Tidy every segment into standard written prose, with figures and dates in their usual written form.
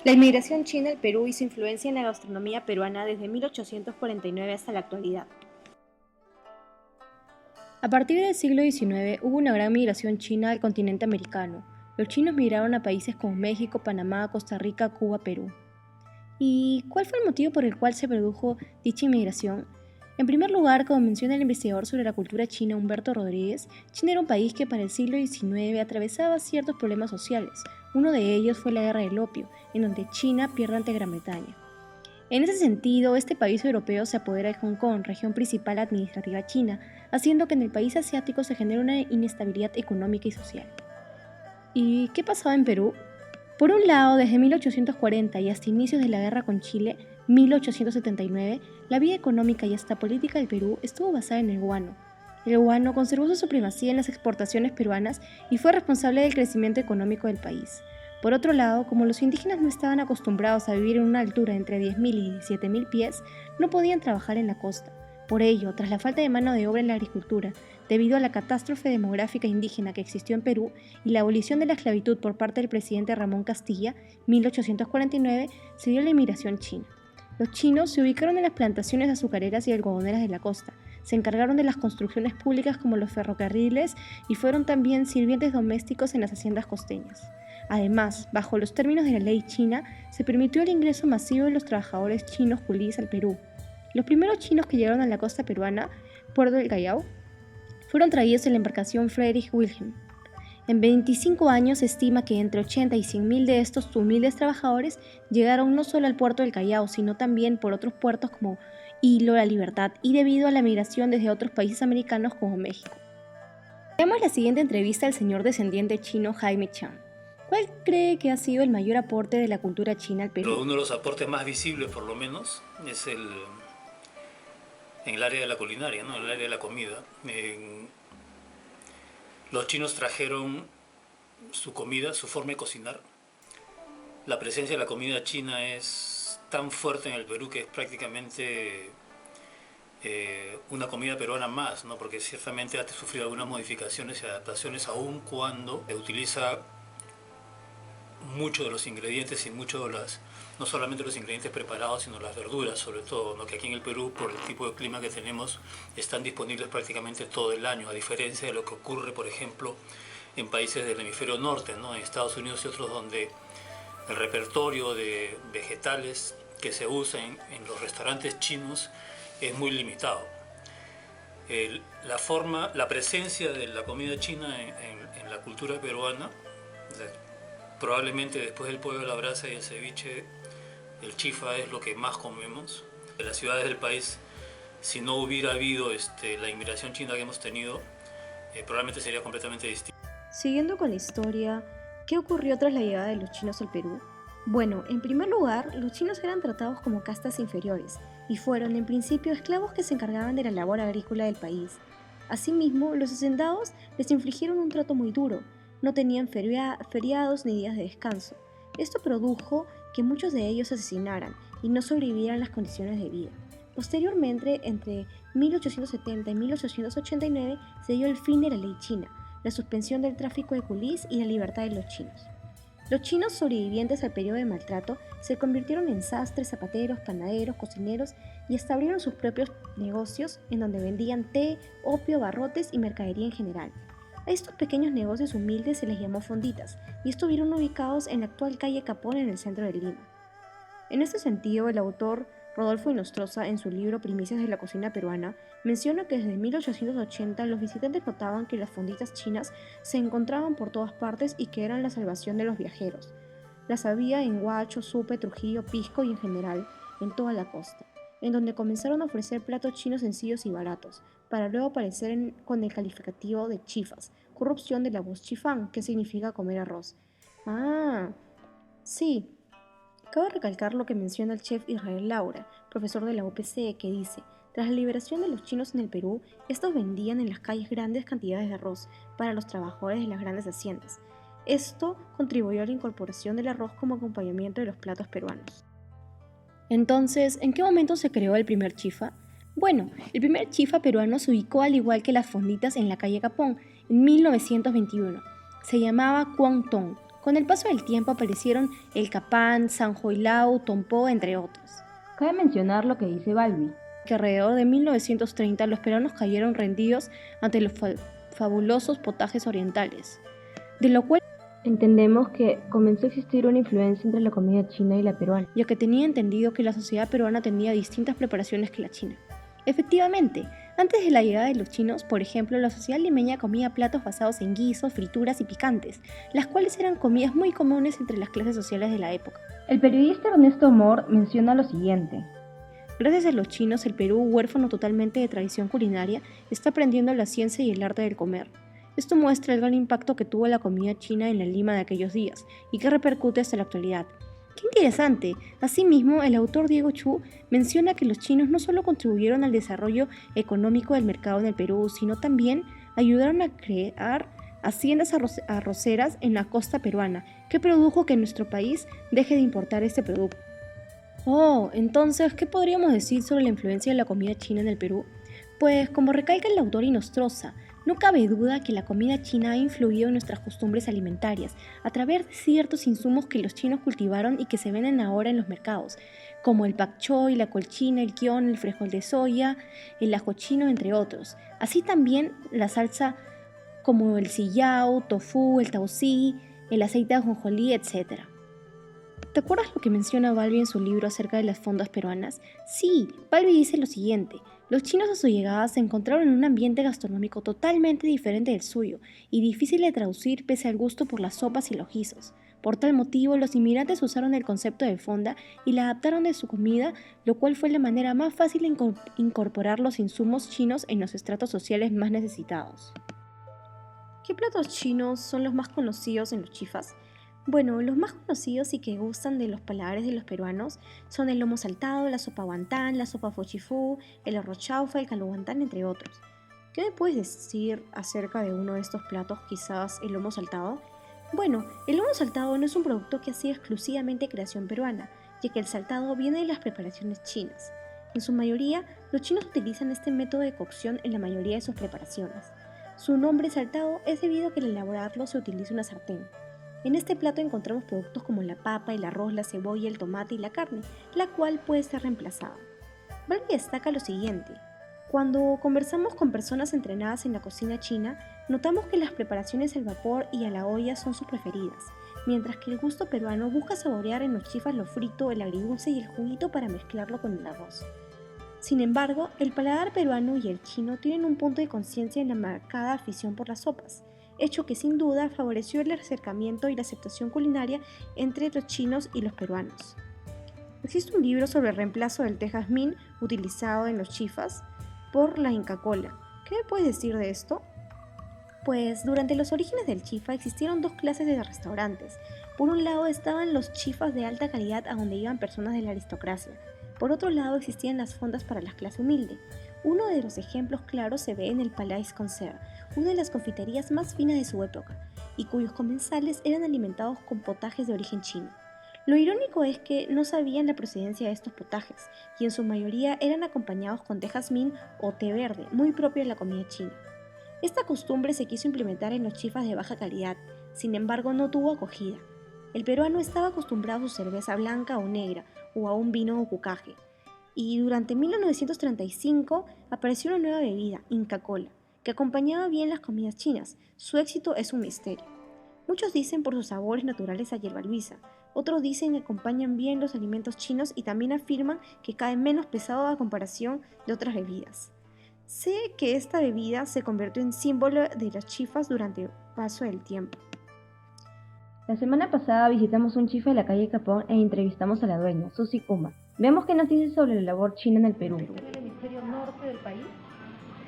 La inmigración china al Perú y su influencia en la gastronomía peruana desde 1849 hasta la actualidad. A partir del siglo XIX hubo una gran migración china al continente americano. Los chinos migraron a países como México, Panamá, Costa Rica, Cuba, Perú. ¿Y cuál fue el motivo por el cual se produjo dicha inmigración? En primer lugar, como menciona el investigador sobre la cultura china Humberto Rodríguez, China era un país que para el siglo XIX atravesaba ciertos problemas sociales. Uno de ellos fue la Guerra del Opio, en donde China pierde ante Gran Bretaña. En ese sentido, este país europeo se apodera de Hong Kong, región principal administrativa china, haciendo que en el país asiático se genere una inestabilidad económica y social. ¿Y qué pasaba en Perú? Por un lado, desde 1840 y hasta inicios de la guerra con Chile, 1879, la vida económica y hasta política del Perú estuvo basada en el guano. El guano conservó su supremacía en las exportaciones peruanas y fue responsable del crecimiento económico del país. Por otro lado, como los indígenas no estaban acostumbrados a vivir en una altura entre 10.000 y 17.000 pies, no podían trabajar en la costa. Por ello, tras la falta de mano de obra en la agricultura, debido a la catástrofe demográfica indígena que existió en Perú y la abolición de la esclavitud por parte del presidente Ramón Castilla, 1849, se dio la inmigración china. Los chinos se ubicaron en las plantaciones azucareras y algodoneras de la costa, se encargaron de las construcciones públicas como los ferrocarriles y fueron también sirvientes domésticos en las haciendas costeñas. Además, bajo los términos de la ley china, se permitió el ingreso masivo de los trabajadores chinos culís al Perú. Los primeros chinos que llegaron a la costa peruana, Puerto del Callao, fueron traídos en la embarcación Friedrich Wilhelm. En 25 años se estima que entre 80 y 100.000 de estos humildes trabajadores llegaron no solo al puerto del Callao, sino también por otros puertos como Hilo, La Libertad y debido a la migración desde otros países americanos como México. Veamos la siguiente entrevista al señor descendiente chino Jaime Chan. ¿Cuál cree que ha sido el mayor aporte de la cultura china al Perú? Uno de los aportes más visibles, por lo menos, es en el área de la culinaria, ¿no? En el área de la comida. Los chinos trajeron su comida, su forma de cocinar. La presencia de la comida china es tan fuerte en el Perú que es prácticamente una comida peruana más, ¿no? Porque ciertamente ha sufrido algunas modificaciones y adaptaciones, aun cuando utiliza muchos de los ingredientes y no solamente los ingredientes preparados, sino las verduras, sobre todo, ¿no? Que aquí en el Perú, por el tipo de clima que tenemos, están disponibles prácticamente todo el año, a diferencia de lo que ocurre, por ejemplo, en países del hemisferio norte, ¿no? En Estados Unidos y otros, donde el repertorio de vegetales que se usa en los restaurantes chinos es muy limitado. La presencia de la comida china en la cultura peruana, probablemente después del pollo a la brasa y el ceviche, el chifa es lo que más comemos. En las ciudades del país, si no hubiera habido la inmigración china que hemos tenido, probablemente sería completamente distinto. Siguiendo con la historia, ¿qué ocurrió tras la llegada de los chinos al Perú? Bueno, en primer lugar, los chinos eran tratados como castas inferiores y fueron en principio esclavos que se encargaban de la labor agrícola del país. Asimismo, los hacendados les infligieron un trato muy duro, no tenían feriados ni días de descanso. Esto produjo que muchos de ellos se asesinaran y no sobrevivieran las condiciones de vida. Posteriormente, entre 1870 y 1889, se dio el fin de la ley china, la suspensión del tráfico de culís y la libertad de los chinos. Los chinos sobrevivientes al periodo de maltrato se convirtieron en sastres, zapateros, panaderos, cocineros y hasta abrieron sus propios negocios en donde vendían té, opio, barrotes y mercadería en general. A estos pequeños negocios humildes se les llamó fonditas y estuvieron ubicados en la actual calle Capón en el centro de Lima. En este sentido, el autor Rodolfo Inostroza, en su libro Primicias de la cocina peruana, menciona que desde 1880 los visitantes notaban que las fonditas chinas se encontraban por todas partes y que eran la salvación de los viajeros. Las había en Huacho, Supe, Trujillo, Pisco y en general en toda la costa, en donde comenzaron a ofrecer platos chinos sencillos y baratos, para luego aparecer con el calificativo de chifas, corrupción de la voz chifán, que significa comer arroz. Ah, sí. Cabe recalcar lo que menciona el chef Israel Laura, profesor de la UPC, que dice: tras la liberación de los chinos en el Perú, estos vendían en las calles grandes cantidades de arroz para los trabajadores de las grandes haciendas. Esto contribuyó a la incorporación del arroz como acompañamiento de los platos peruanos. Entonces, ¿en qué momento se creó el primer chifa? Bueno, el primer chifa peruano se ubicó al igual que las fonditas en la calle Capón, en 1921. Se llamaba Quang Tong, Con el paso del tiempo aparecieron el capán, sanjoilao, tompó, entre otros. Cabe mencionar lo que dice Balbi, que alrededor de 1930 los peruanos cayeron rendidos ante los fabulosos potajes orientales, de lo cual entendemos que comenzó a existir una influencia entre la comida china y la peruana, ya que tenía entendido que la sociedad peruana tenía distintas preparaciones que la china. Efectivamente, antes de la llegada de los chinos, por ejemplo, la sociedad limeña comía platos basados en guisos, frituras y picantes, las cuales eran comidas muy comunes entre las clases sociales de la época. El periodista Ernesto Mor menciona lo siguiente. Gracias a los chinos, el Perú, huérfano totalmente de tradición culinaria, está aprendiendo la ciencia y el arte del comer. Esto muestra el gran impacto que tuvo la comida china en la Lima de aquellos días y que repercute hasta la actualidad. ¡Qué interesante! Asimismo, el autor Diego Chu menciona que los chinos no solo contribuyeron al desarrollo económico del mercado en el Perú, sino también ayudaron a crear haciendas arroceras en la costa peruana, que produjo que nuestro país deje de importar este producto. Oh, entonces, ¿qué podríamos decir sobre la influencia de la comida china en el Perú? Pues, como recalca el autor Inostroza, no cabe duda que la comida china ha influido en nuestras costumbres alimentarias a través de ciertos insumos que los chinos cultivaron y que se venden ahora en los mercados, como el pak choi, la colchina, el kion, el frijol de soya, el ajo chino, entre otros. Así también la salsa como el sillao, tofu, el tauci, el aceite de ajonjolí, etc. ¿Te acuerdas lo que menciona Balbi en su libro acerca de las fondas peruanas? Sí, Balbi dice lo siguiente: los chinos a su llegada se encontraron en un ambiente gastronómico totalmente diferente del suyo y difícil de traducir pese al gusto por las sopas y los guisos. Por tal motivo, los inmigrantes usaron el concepto de fonda y la adaptaron de su comida, lo cual fue la manera más fácil de incorporar los insumos chinos en los estratos sociales más necesitados. ¿Qué platos chinos son los más conocidos en los chifas? Bueno, los más conocidos y que gustan de los paladares de los peruanos son el lomo saltado, la sopa guantán, la sopa fochifú, el arroz chaufa, el caldo guantán, entre otros. ¿Qué me puedes decir acerca de uno de estos platos, quizás el lomo saltado? Bueno, el lomo saltado no es un producto que ha sido exclusivamente creación peruana, ya que el saltado viene de las preparaciones chinas. En su mayoría, los chinos utilizan este método de cocción en la mayoría de sus preparaciones. Su nombre saltado es debido a que al elaborarlo se utiliza una sartén. En este plato encontramos productos como la papa, el arroz, la cebolla, el tomate y la carne, la cual puede ser reemplazada. Balbi destaca lo siguiente: cuando conversamos con personas entrenadas en la cocina china, notamos que las preparaciones al vapor y a la olla son sus preferidas, mientras que el gusto peruano busca saborear en los chifas lo frito, el agridulce y el juguito para mezclarlo con el arroz. Sin embargo, el paladar peruano y el chino tienen un punto de conciencia en la marcada afición por las sopas, hecho que sin duda favoreció el acercamiento y la aceptación culinaria entre los chinos y los peruanos. Existe un libro sobre el reemplazo del té jazmín utilizado en los chifas por la Inca Kola. ¿Qué me puedes decir de esto? Pues durante los orígenes del chifa existieron dos clases de restaurantes. Por un lado estaban los chifas de alta calidad a donde iban personas de la aristocracia. Por otro lado existían las fondas para la clase humilde. Uno de los ejemplos claros se ve en el Palais Concert, una de las confiterías más finas de su época, y cuyos comensales eran alimentados con potajes de origen chino. Lo irónico es que no sabían la procedencia de estos potajes, y en su mayoría eran acompañados con té jazmín o té verde, muy propio de la comida china. Esta costumbre se quiso implementar en los chifas de baja calidad, sin embargo no tuvo acogida. El peruano estaba acostumbrado a su cerveza blanca o negra, o a un vino o cucaje, y durante 1935 apareció una nueva bebida, Inca Kola, que acompañaba bien las comidas chinas. Su éxito es un misterio. Muchos dicen por sus sabores naturales a hierba luisa, otros dicen que acompañan bien los alimentos chinos y también afirman que cae menos pesado a comparación de otras bebidas. Sé que esta bebida se convirtió en símbolo de las chifas durante el paso del tiempo. La semana pasada visitamos un chifa de la calle Capón e entrevistamos a la dueña, Susi Kuma. Veamos qué nos dice sobre la labor china en el Perú. En el hemisferio norte del país,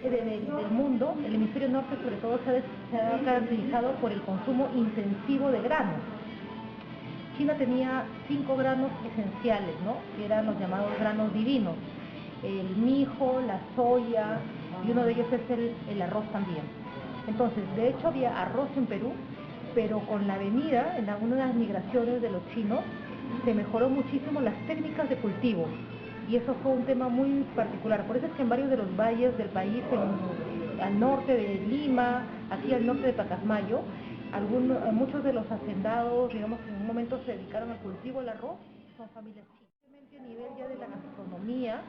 del mundo, el hemisferio norte sobre todo se ha caracterizado por el consumo intensivo de granos. China tenía 5 granos esenciales, ¿no? Que eran los llamados granos divinos: el mijo, la soya, y uno de ellos es el arroz también. Entonces, de hecho había arroz en Perú, pero con la venida, en algunas de las migraciones de los chinos, se mejoró muchísimo las técnicas de cultivo, y eso fue un tema muy particular. Por eso es que en varios de los valles del país, al norte de Lima, aquí al norte de Pacasmayo, muchos de los hacendados, digamos, que en un momento se dedicaron al cultivo del arroz, son familias chinas. A nivel ya de la gastronomía,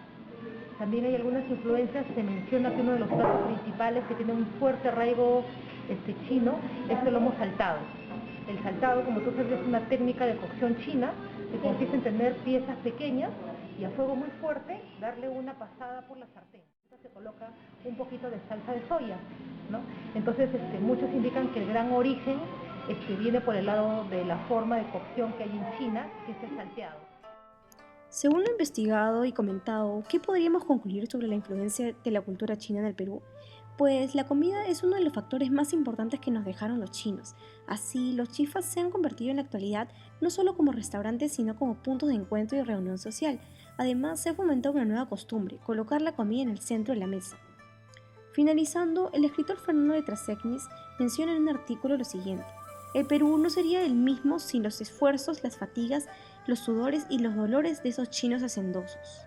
también hay algunas influencias. Se menciona que uno de los platos principales que tiene un fuerte arraigo chino es el lomo saltado. El saltado, como tú sabes, es una técnica de cocción china que consiste en tener piezas pequeñas y a fuego muy fuerte darle una pasada por la sartén. Se coloca un poquito de salsa de soya, ¿no? Entonces muchos indican que el gran origen viene por el lado de la forma de cocción que hay en China, que es el salteado. Según lo investigado y comentado, ¿qué podríamos concluir sobre la influencia de la cultura china en el Perú? Pues la comida es uno de los factores más importantes que nos dejaron los chinos. Así, los chifas se han convertido en la actualidad no solo como restaurantes, sino como puntos de encuentro y reunión social. Además, se ha fomentado una nueva costumbre, colocar la comida en el centro de la mesa. Finalizando, el escritor Fernando de Trasegnis menciona en un artículo lo siguiente: el Perú no sería el mismo sin los esfuerzos, las fatigas, los sudores y los dolores de esos chinos hacendosos.